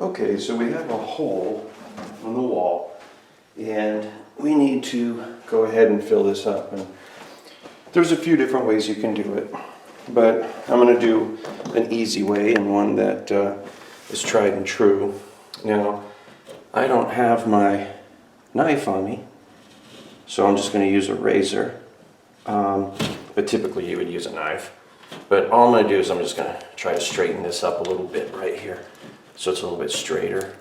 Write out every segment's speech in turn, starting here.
Okay, so we have a hole on the wall and we need to go ahead and fill this up. And there's a few different ways you can do it, but I'm going to do an easy way and one that is tried and true. Now, I don't have my knife on me, so I'm just going to use a razor, but typically you would use a knife. But all I'm going to do is I'm just going to try to straighten this up a little bit right here so it's a little bit straighter.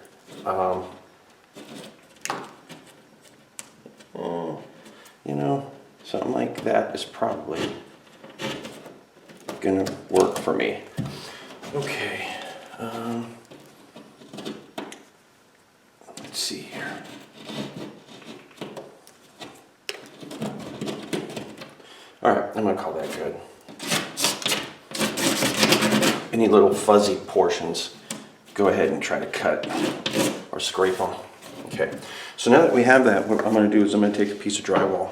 You know, something like that is probably going to work for me. Okay. Let's see here. All right, I'm going to call that good. Any little fuzzy portions, go ahead and try to cut or scrape them. Okay, so now that we have that, what I'm going to do is I'm going to take a piece of drywall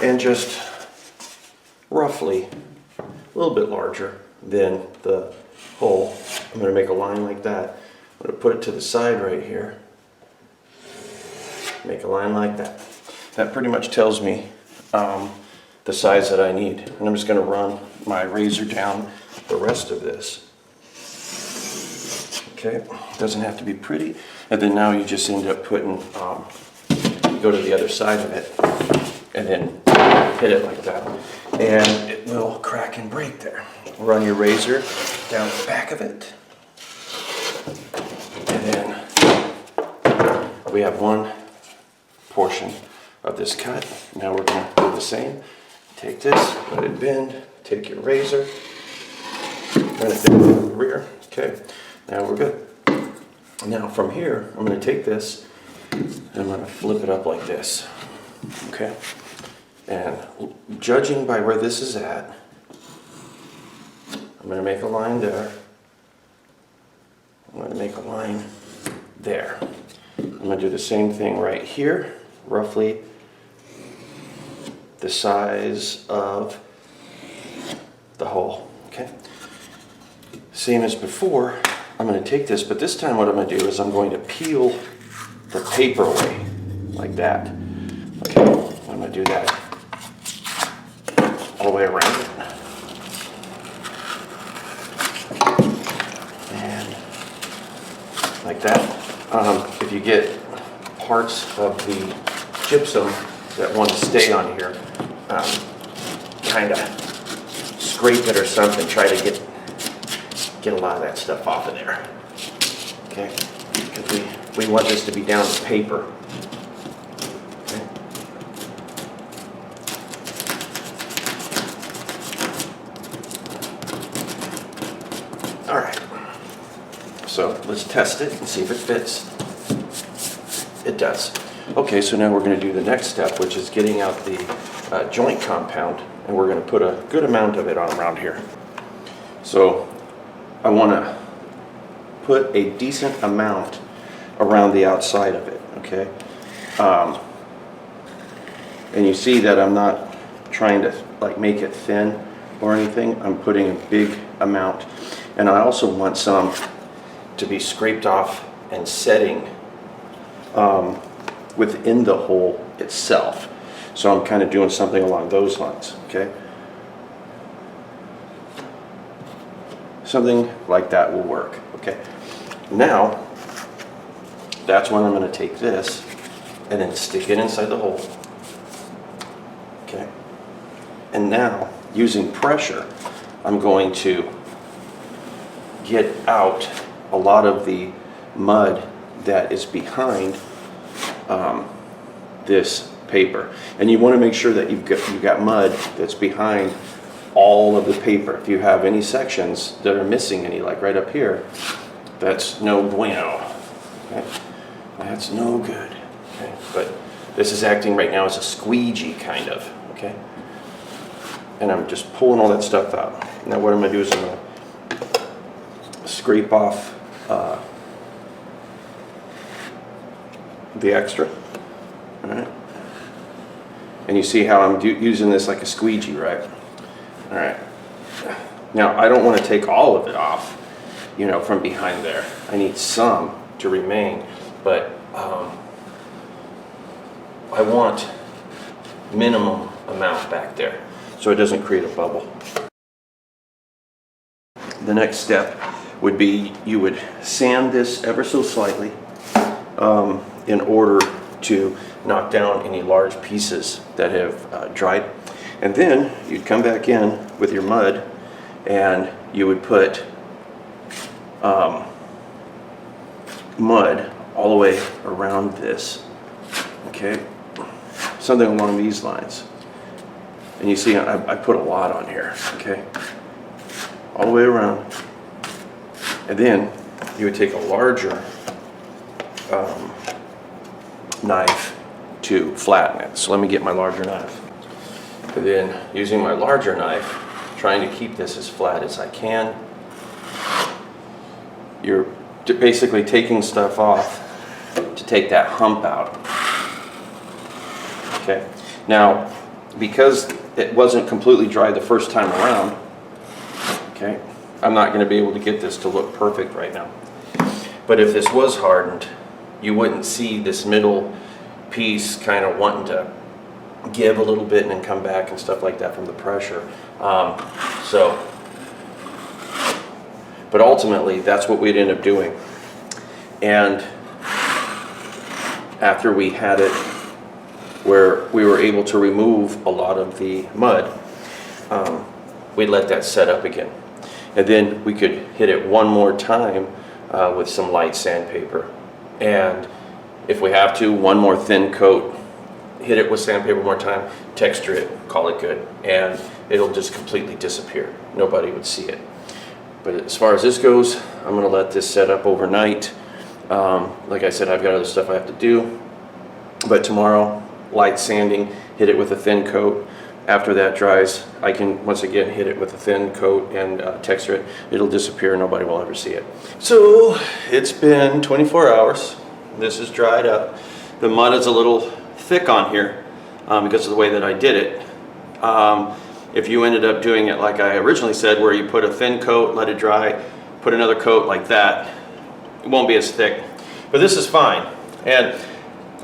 and just roughly a little bit larger than the hole. I'm going to make a line like that. I'm going to put it to the side right here. Make a line like that. That pretty much tells me the size that I need. And I'm just going to run my razor down the rest of this. Okay, doesn't have to be pretty. And then now you just end up putting, you go to the other side of it and then hit it like that. And it will crack and break there. Run your razor down the back of it. And then we have one portion of this cut. Now we're going to do the same. Take this, let it bend, take your razor, run it down the rear. Okay, now we're good. Now from here, I'm going to take this and I'm going to flip it up like this. Okay, and judging by where this is at, I'm going to make a line there. I'm going to make a line there. I'm going to do the same thing right here, roughly the size of the hole. Okay, same as before. I'm going to take this, but this time what I'm going to do is I'm going to peel the paper away like that. Okay, I'm going to do that all the way around it. And like that. If you get parts of the gypsum that want to stay on here, kind of scrape it or something, try to get a lot of that stuff off of there. Okay, because we want this to be down to paper. Okay. All right, so let's test it and see if it fits. It does. Okay, so now we're going to do the next step, which is getting out the joint compound, and we're going to put a good amount of it on around here. So I want to put a decent amount around the outside of it, okay? And you see that I'm not trying to like make it thin or anything. I'm putting a big amount, and I also want some to be scraped off and setting within the hole itself. So I'm kind of doing something along those lines, okay? Something like that will work, okay? Now, that's when I'm going to take this and then stick it inside the hole, okay? And now, using pressure, I'm going to get out a lot of the mud that is behind this paper. And you want to make sure that you've got mud that's behind all of the paper. If you have any sections that are missing any, like right up here, that's no bueno. Okay? That's no good. Okay? But this is acting right now as a squeegee, kind of. Okay? And I'm just pulling all that stuff out. Now what I'm going to do is I'm going to scrape off the extra. All right. And you see how I'm using this like a squeegee, right? All right. Now I don't want to take all of it off you know, from behind there. I need some to remain, but I want minimum amount back there so it doesn't create a bubble. The next step would be you would sand this ever so slightly in order to knock down any large pieces that have dried. And then you'd come back in with your mud and you would put mud all the way around this, okay? Something along these lines. And you see I put a lot on here, okay? All the way around. And then you would take a larger knife to flatten it. So let me get my larger knife. And then using my larger knife, trying to keep this as flat as I can. You're basically taking stuff off to take that hump out. Okay. Now, because it wasn't completely dry the first time around, okay, I'm not going to be able to get this to look perfect right now. But if this was hardened, you wouldn't see this middle piece kind of wanting to give a little bit and then come back and stuff like that from the pressure. But ultimately, that's what we'd end up doing. And after we had it where we were able to remove a lot of the mud, we'd let that set up again. And then we could hit it one more time with some light sandpaper. And if we have to, one more thin coat, hit it with sandpaper one more time, texture it, call it good. And it'll just completely disappear. Nobody would see it. But as far as this goes, I'm going to let this set up overnight. Like I said, I've got other stuff I have to do. But tomorrow, light sanding, hit it with a thin coat. After that dries, I can once again hit it with a thin coat and texture it. It'll disappear, nobody will ever see it. So it's been 24 hours. This is dried up. The mud is a little thick on here because of the way that I did it. If you ended up doing it like I originally said, where you put a thin coat, let it dry, put another coat like that, it won't be as thick. But this is fine. And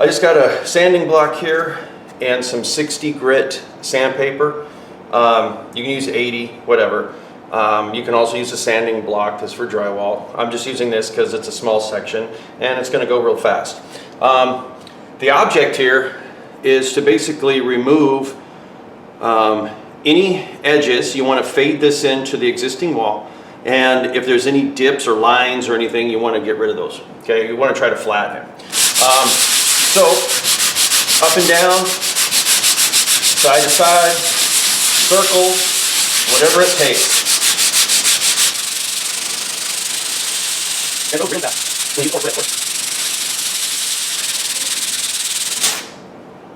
I just got a sanding block here and some 60 grit sandpaper. You can use 80, whatever. You can also use a sanding block that's for drywall. I'm just using this because it's a small section and it's going to go real fast. The object here is to basically remove any edges. You want to fade this into the existing wall, and if there's any dips or lines or anything, you want to get rid of those. Okay, you want to try to flatten it. So up and down, side to side, circle, whatever it takes. And over that.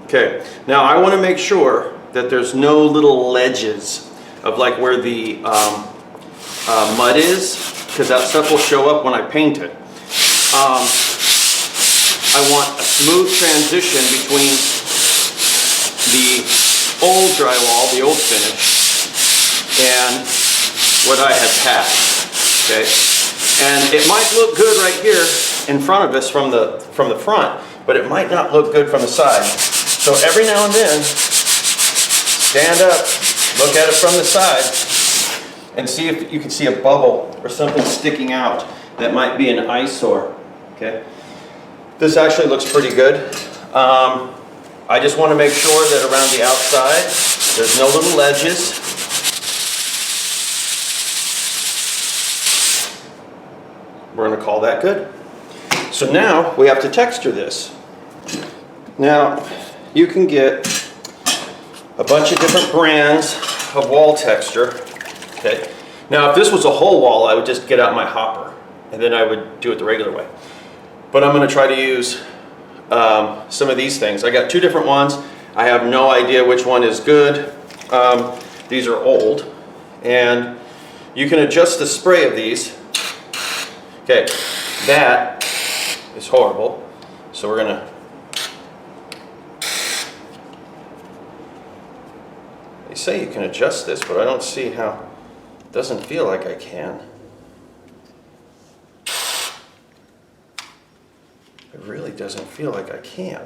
Okay, now I want to make sure that there's no little ledges of like where the mud is, because that stuff will show up when I paint it. I want a smooth transition between the old drywall, the old finish, and what I had patched. Okay, and it might look good right here in front of us from the front, but it might not look good from the side. So every now and then, stand up, look at it from the side, and see if you can see a bubble or something sticking out that might be an eyesore. Okay, this actually looks pretty good. I just want to make sure that around the outside there's no little ledges. We're going to call that good. So now we have to texture this. Now you can get a bunch of different brands of wall texture. Okay. Now if this was a whole wall, I would just get out my hopper and then I would do it the regular way. But I'm going to try to use some of these things. I got two different ones. I have no idea which one is good. These are old, and you can adjust the spray of these. Okay, that is horrible. So we're going to They say you can adjust this, but I don't see how. It doesn't feel like I can. it really doesn't feel like I can.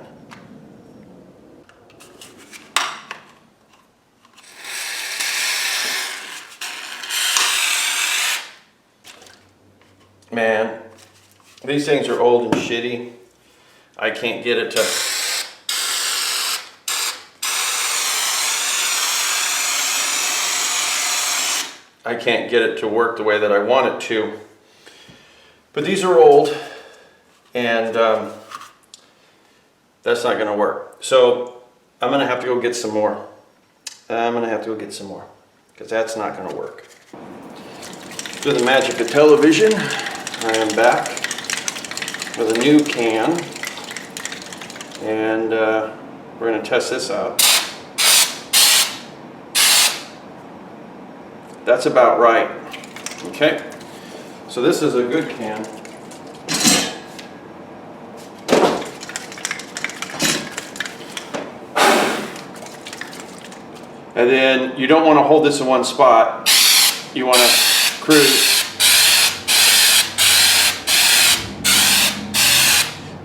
Man, these things are old and shitty. I can't get it to... I can't get it to work the way that I want it to. But these are old, and that's not going to work. So I'm going to have to go get some more. Because that's not going to work. Through the magic of television, I am back with a new can, and we're going to test this out. That's about right. Okay, so this is a good can. And then you don't want to hold this in one spot. You want to cruise.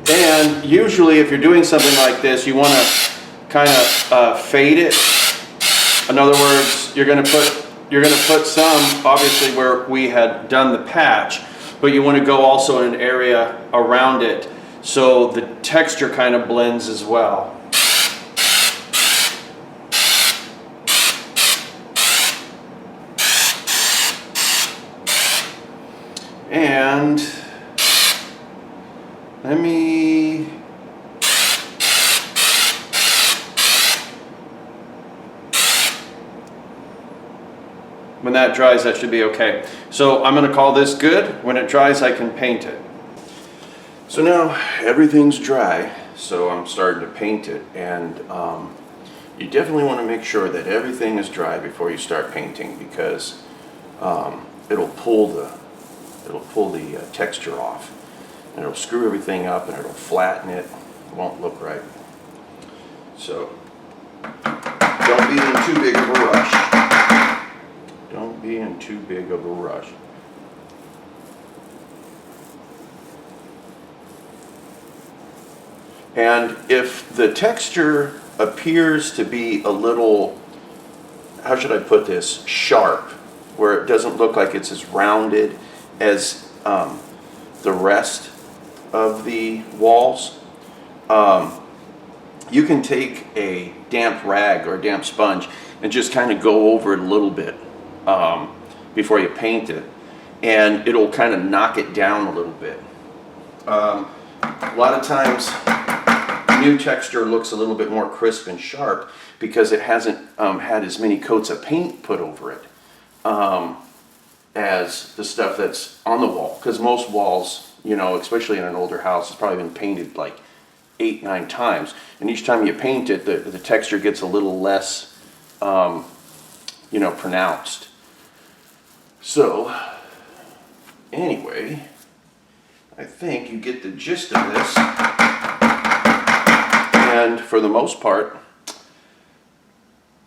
And usually if you're doing something like this, you want to kind of fade it. In other words, you're going to put some, obviously, where we had done the patch, but you want to go also in an area around it so the texture kind of blends as well. And let me... When that dries, that should be okay. So I'm going to call this good. When it dries, I can paint it. So now everything's dry, so I'm starting to paint it. And you definitely want to make sure that everything is dry before you start painting, because it'll pull the texture off, and it'll screw everything up, and it'll flatten it. It won't look right. So don't be in too big of a rush. Don't be in too big of a rush. And if the texture appears to be a little, how should I put this, sharp, where it doesn't look like it's as rounded as the rest of the walls, you can take a damp rag or a damp sponge and just kind of go over it a little bit before you paint it, and it'll kind of knock it down a little bit. A lot of times new texture looks a little bit more crisp and sharp because it hasn't had as many coats of paint put over it as the stuff that's on the wall, because most walls, you know, especially in an older house, has probably been painted like 8-9 times, and each time you paint it, the texture gets a little less you know, pronounced. So anyway, I think you get the gist of this, and for the most part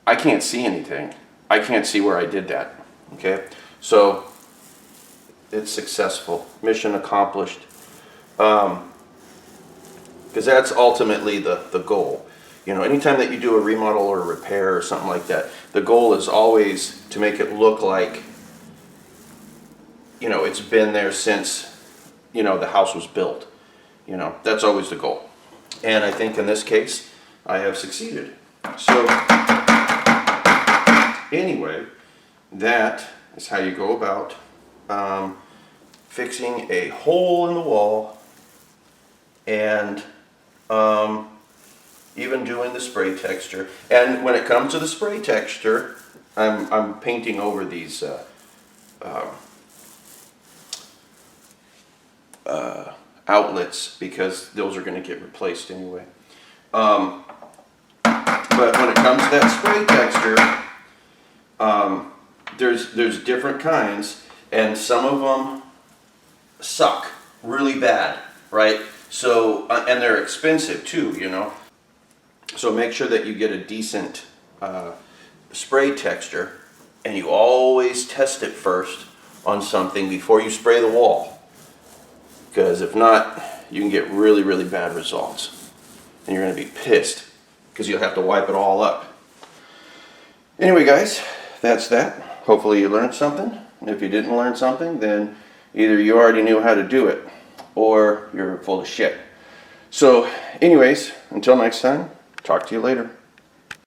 I can't see anything. I can't see where I did that. Okay, so it's successful, mission accomplished, because that's ultimately the goal. You know, anytime that you do a remodel or a repair or something like that, the goal is always to make it look like, you know, it's been there since, you know, the house was built. You know, that's always the goal. And I think in this case, I have succeeded. So anyway, that is how you go about fixing a hole in the wall, and even doing the spray texture. And when it comes to the spray texture, I'm painting over these outlets, because those are going to get replaced anyway. But when it comes to that spray texture, there's different kinds, and some of them suck really bad, right? So and they're expensive too, you know. So make sure that you get a decent spray texture, and you always test it first on something before you spray the wall. Because if not, you can get really, really bad results. And you're going to be pissed because you'll have to wipe it all up. Anyway, guys, that's that. Hopefully you learned something. If you didn't learn something, then either you already knew how to do it or you're full of shit. So anyways, until next time, talk to you later.